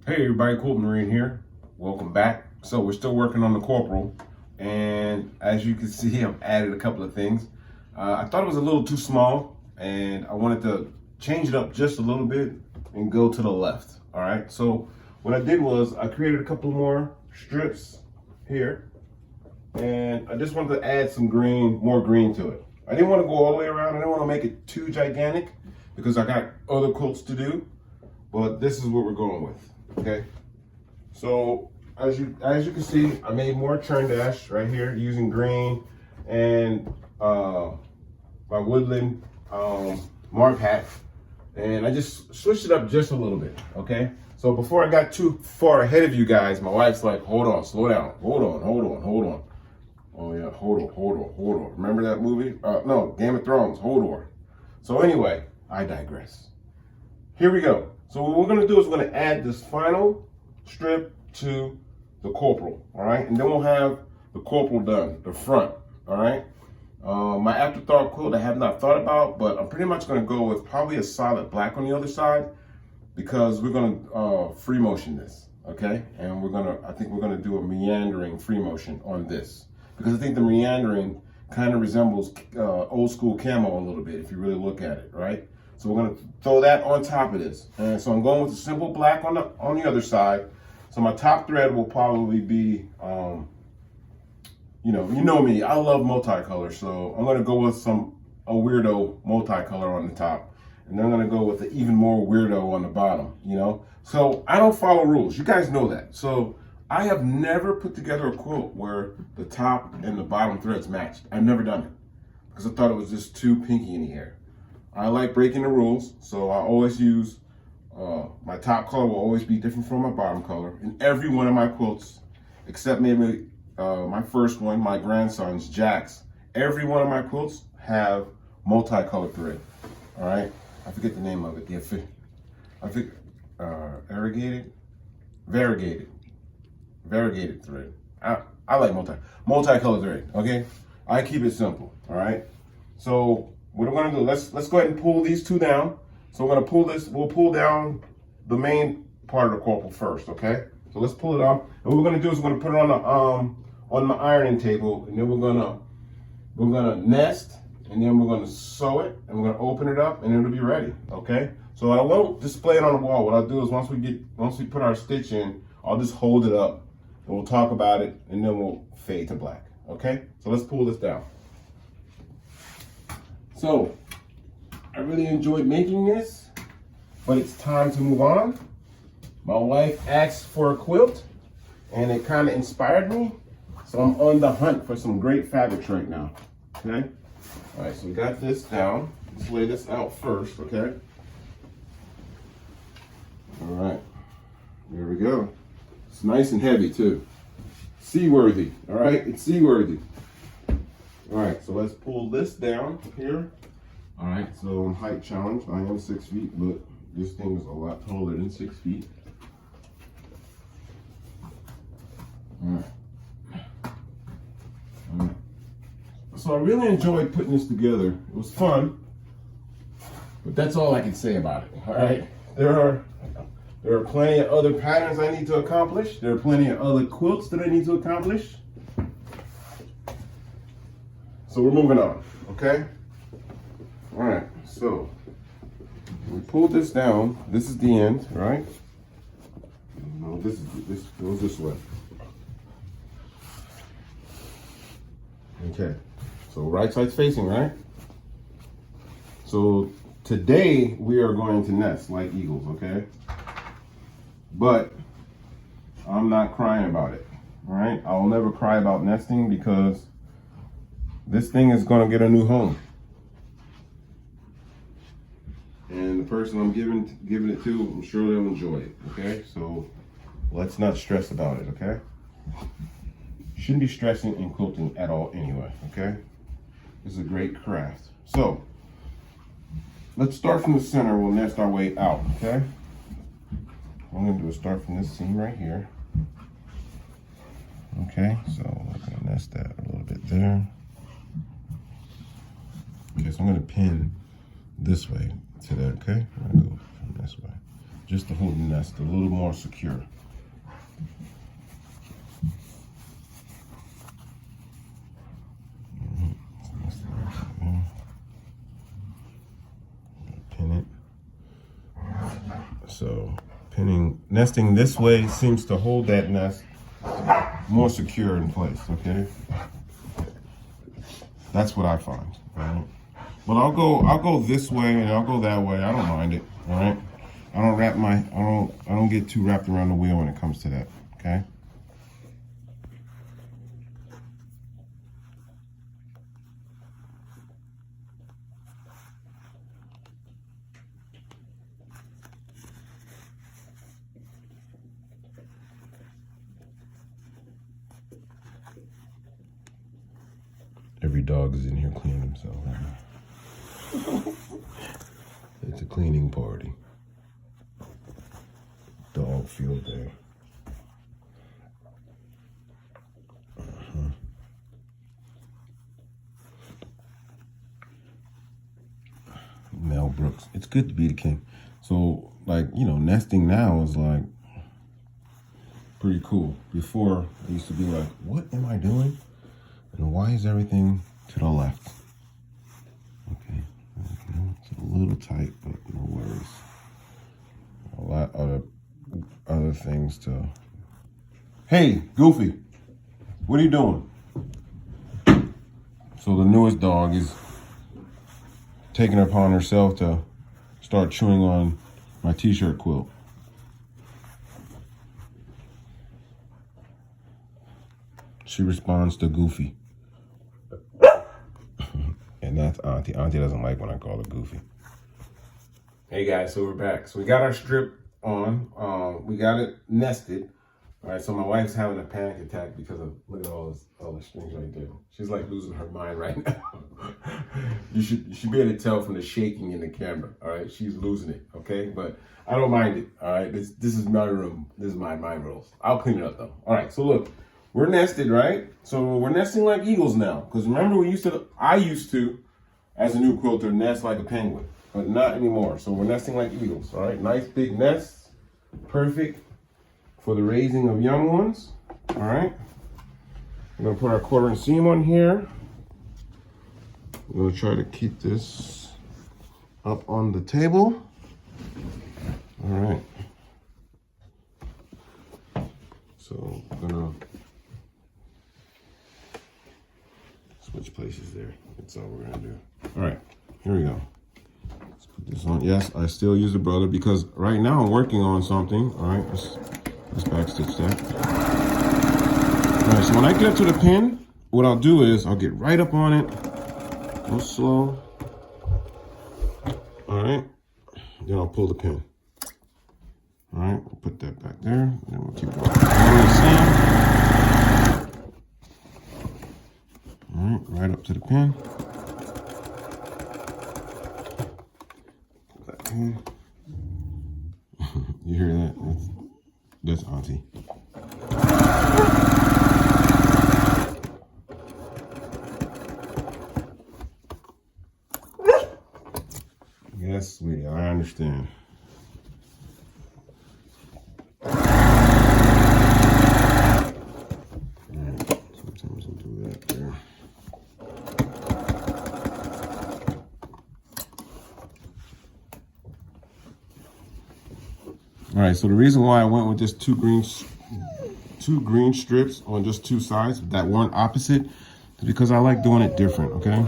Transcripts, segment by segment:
Hey everybody, Quilting here. Welcome back. So we're still working on the Corporal, and as you can see, I've added a couple of things. I thought it was a little too small, and I wanted to change it up just a little bit and go to the left. All right. So what I did was I created a couple more strips here, and I just wanted to add some green, more green to it. I didn't want to go all the way around. I didn't want to make it too gigantic because I got other quilts to do. But this is what we're going with. Okay, so as you can see, I made more churn dash right here using green and my woodland mark hat, and I just switched it up just a little bit. Okay, so before I got too far ahead of you guys, my wife's like, hold on, slow down, hold on. Oh yeah, hold on. Remember that movie? No, Game of Thrones, hold on. So anyway, I digress. Here we go. So what we're gonna do is we're gonna add this final strip to the Corporal, all right? And then we'll have the Corporal done, the front, all right? My afterthought quilt I have not thought about, but I'm pretty much gonna go with probably a solid black on the other side because we're gonna free motion this, okay? And I think we're gonna do a meandering free motion on this because I think the meandering kind of resembles old school camo a little bit if you really look at it, right? So we're gonna throw that on top of this. And so I'm going with a simple black on the other side. So my top thread will probably be, you know me, I love multicolor. So I'm gonna go with a weirdo multicolor on the top. And then I'm gonna go with an even more weirdo on the bottom, you know? So I don't follow rules, you guys know that. So I have never put together a quilt where the top and the bottom threads matched. I've never done it because I thought it was just too pinky in the air. I like breaking the rules, so I always use, my top color will always be different from my bottom color in every one of my quilts, except maybe my first one, my grandson's, Jack's. Every one of my quilts have multicolored thread, all right? I forget the name of it. I think, variegated thread. I like multicolored thread, okay? I keep it simple, all right? So what we're gonna do, let's go ahead and pull these two down. So we're gonna pull this, we'll pull down the main part of the Corporal first, okay? So let's pull it off. And what we're gonna do is we're gonna put it on the ironing table, and then we're gonna nest, and then we're gonna sew it, and we're gonna open it up, and it'll be ready, okay? So I won't display it on the wall. What I'll do is once we put our stitch in, I'll just hold it up, and we'll talk about it, and then we'll fade to black, okay? So let's pull this down. So, I really enjoyed making this, but it's time to move on. My wife asked for a quilt, and it kind of inspired me. So I'm on the hunt for some great fabrics right now, okay? All right, so we got this down. Let's lay this out first, okay? All right, there we go. It's nice and heavy too. Seaworthy, all right? It's seaworthy. All right, so let's pull this down here. All right, so height challenge, I am 6 feet, but this thing is a lot taller than 6 feet. All right. So I really enjoyed putting this together. It was fun, but that's all I can say about it, all right? There are plenty of other patterns I need to accomplish. There are plenty of other quilts that I need to accomplish. So we're moving on, okay? All right, so we pulled this down. This is the end, right? No, this goes this way. Okay, so right side's facing, right? So today we are going to nest like eagles, okay? But I'm not crying about it, all right? I will never cry about nesting because this thing is gonna get a new home. And the person I'm giving it to, I'm sure they'll enjoy it, okay? So let's not stress about it, okay? Shouldn't be stressing in quilting at all anyway, okay? This is a great craft. So let's start from the center. We'll nest our way out, okay? What I'm gonna do is start from this seam right here. Okay, so we're gonna nest that a little bit there. Okay, so I'm gonna pin this way to that, okay? I'm gonna go from this way. just to hold the nest a little more secure. Pin it. So nesting this way seems to hold that nest more secure in place, okay? That's what I find, right? But I'll go this way and I'll go that way. I don't mind it, all right? I don't get too wrapped around the wheel when it comes to that, okay? Every dog is in here cleaning themselves right now. It's a cleaning party. Dog field day. Mel Brooks. It's good to be the king. So, like, you know, nesting now is like pretty cool. Before, I used to be like, what am I doing? And why is everything to the left? Okay, it's a little tight, but no worries. A lot of other things to... Hey, Goofy, what are you doing? So the newest dog is taking it upon herself to start chewing on my t-shirt quilt. She responds to Goofy. And that's Auntie. Auntie doesn't like when I call her Goofy. Hey guys, so we're back. So we got our strip on. We got it nested. All right, so my wife's having a panic attack because of, look at all the strings right there. She's like losing her mind right now. You should be able to tell from the shaking in the camera. All right, she's losing it. Okay, but I don't mind it. All right, this is my room. This is my rules. I'll clean it up though. All right, so look. We're nested, right? So we're nesting like eagles now. Because remember, I used to, as a new quilter, nest like a penguin. But not anymore. So we're nesting like eagles, all right? Nice big nests. Perfect for the raising of young ones, all right? We're going to put our 1/4 seam on here. We're going to try to keep this up on the table. All right. So I'm going to switch places there. That's all we're gonna do. All right, here we go. Let's put this on. Yes, I still use the brother because right now I'm working on something. All right, let's backstitch that. All right, so when I get up to the pin, what I'll do is I'll get right up on it, go slow. All right, then I'll pull the pin. All right, we'll put that back there, and then we'll keep going. All right, right up to the pin. Pull that in. You hear that? That's Auntie. Yes, sweetie, I understand. Sometimes I'll do that there. All right, so the reason why I went with just two green strips on just two sides that weren't opposite is because I like doing it different, okay? All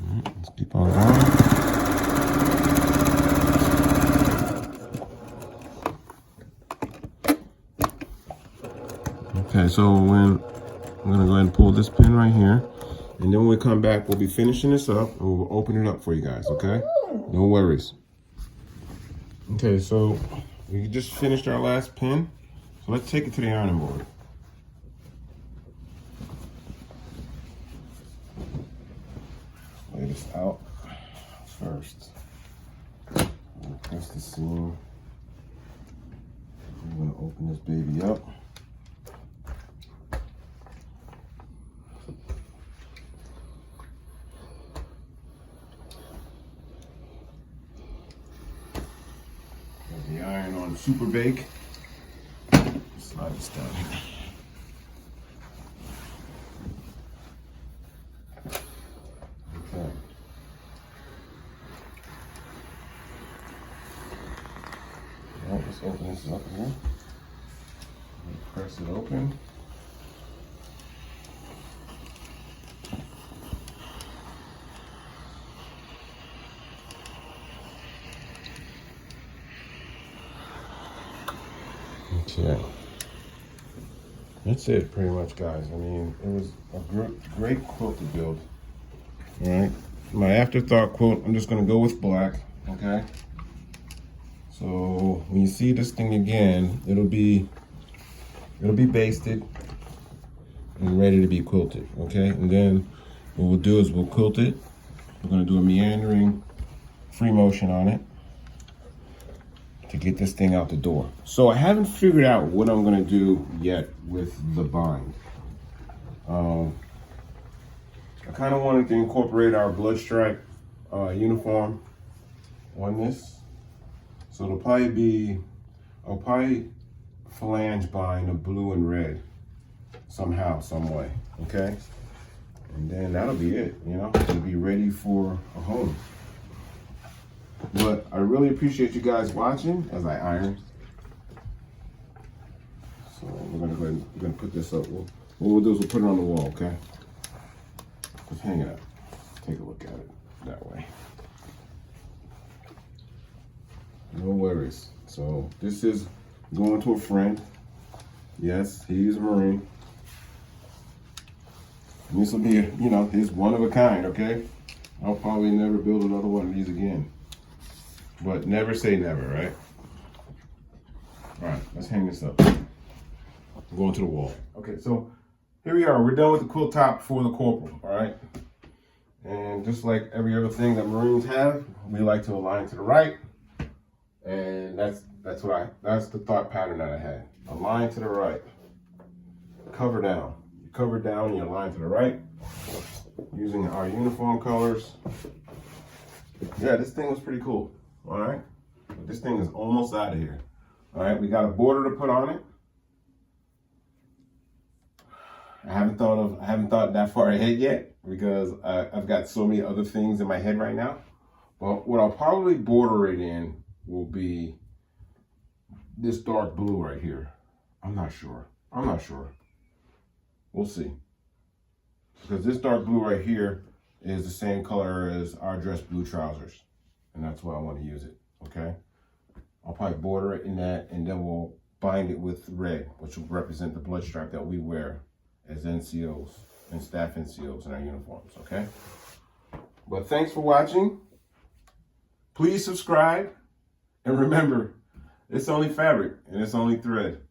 right, let's keep on going. Okay, so I'm gonna go ahead and pull this pin right here, and then when we come back, we'll be finishing this up, and we'll open it up for you guys, okay? No worries. Okay, so we just finished our last pin, so let's take it to the ironing board. Lay this out first. Press the seam. I'm gonna open this baby up. super bake. Slide this down here. Okay. Well, let's open this up here. Press it open. Okay. That's it pretty much, guys. I mean, it was a great quilt to build. All right. My afterthought quilt, I'm just gonna go with black, okay? So when you see this thing again, it'll be basted and ready to be quilted, okay? And then what we'll do is we'll quilt it. We're gonna do a meandering free motion on it to get this thing out the door. So I haven't figured out what I'm gonna do yet with the bind. I kind of wanted to incorporate our blood stripe uniform on this. So it'll probably be, I'll probably phalange bind of blue and red somehow, some way, okay? And then that'll be it, you know? It'll be ready for a home. But I really appreciate you guys watching as I iron. So we're gonna go ahead and we're gonna put this up. What we'll do is we'll put it on the wall, okay? Just hang it up. Take a look at it that way. No worries. So this is going to a friend. Yes, he's a Marine. And this will be, you know, his one of a kind, okay? I'll probably never build another one of these again. But never say never, right? All right, let's hang this up. I'm going to the wall. Okay, so here we are. We're done with the quilt top for the Corporal, all right? And just like every other thing that Marines have, we like to align to the right. And that's the thought pattern that I had. Align to the right. Cover down. You cover down, you align to the right. Using our uniform colors. Yeah, this thing was pretty cool. All right, but this thing is almost out of here. All right, we got a border to put on it. I haven't thought that far ahead yet because I've got so many other things in my head right now. But what I'll probably border it in will be this dark blue right here. I'm not sure. We'll see. Because this dark blue right here is the same color as our dress blue trousers. And that's why I want to use it, okay? I'll probably border it in that, and then we'll bind it with red, which will represent the blood stripe that we wear as NCOs and staff NCOs in our uniforms, okay? But thanks for watching. Please subscribe. And remember, it's only fabric and it's only thread.